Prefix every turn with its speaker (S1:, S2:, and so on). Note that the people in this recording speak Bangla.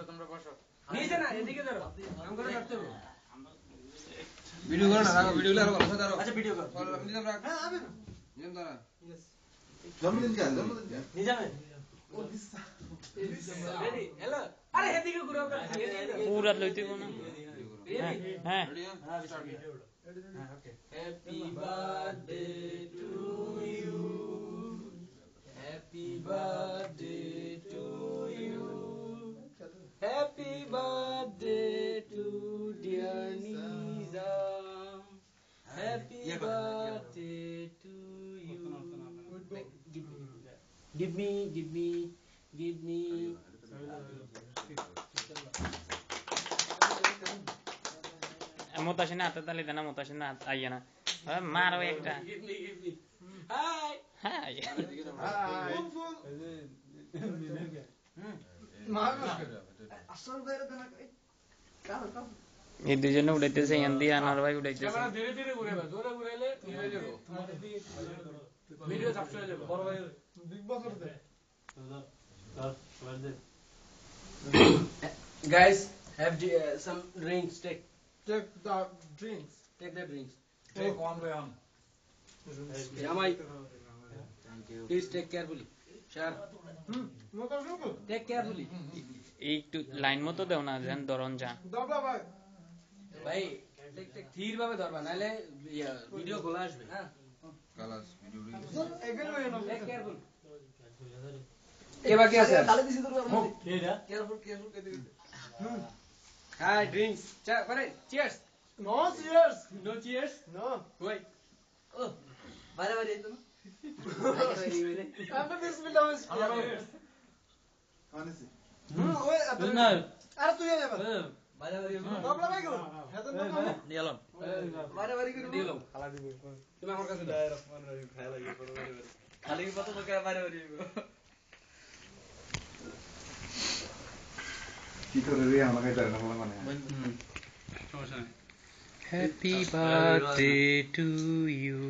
S1: তোমরা বসো
S2: নিচে না এদিকে ধরো কাম করে রাখতে হবে
S3: ভিডিও করো না রাখো ভিডিও লাগো বসে দাঁড়াও
S2: আচ্ছা ভিডিও কর
S3: নিজাম রাখ হ্যাঁ আবে না নিজাম দাঁড়া
S4: জন্মদিন কে
S2: নিজামে রেডি হ্যালো আরে এদিকে ঘুরে
S1: পুরা লইতে কোন হ্যাঁ
S2: হ্যাঁ okay happy birthday to you happy birthday to you happy birthday to dear Nizam happy birthday to you give me
S1: Motasina হাতে তালি দেনা মোতাসিনা হাত আইয়া না মারো একটা
S2: হাই
S1: হাই এই দুজনে উড়াইতেছে এন্দি আনার ভাই উড়াইতেছে
S2: ক্যামেরা ধীরে ধীরে ঘুরাবে জোরে ঘুরাইলে হয়ে যাবে ভিডিও চাপ চলে যাবে বড় ভাই বিগ বস করতে guys have some drinks take the drinks take one by one Jamai please take carefully share take carefully
S1: একটু লাইন মতো দাও না যেন ধরন যা
S2: দাবলা ভাই ভাই ধীর ভাবে ধরবা নালে ভিডিও খোলা আসবে হ্যাঁ
S3: কালাস ভিডিও
S2: এগেল ভাই না টেক কেয়ারফুল কে বাকি আছে তালে দিছি তোর কেডা কেয়ারফুল কে দিবি হাই ড্রিঙ্কস চা করে চিয়ার্স নো চিয়ার্স কই ও বাইরে বাইরে তো আমরা বিসমিল্লাহ
S4: আনিসি
S2: ওই না আরে তুই আয় এবার বাইরে বাইরে বাবলা ভাই গো হেতন তো নিলাম বাইরে বাইরে করে দিলাম খালা দিব তুমি আমার কাছে দাও রহমান রহিম খায়া লাগে বড় বাইরে খালি কত তো বাইরে বাইরে
S4: কি করে রে আমাকে জানা না মানে
S1: হ্যাপি বার্থডে টু ইউ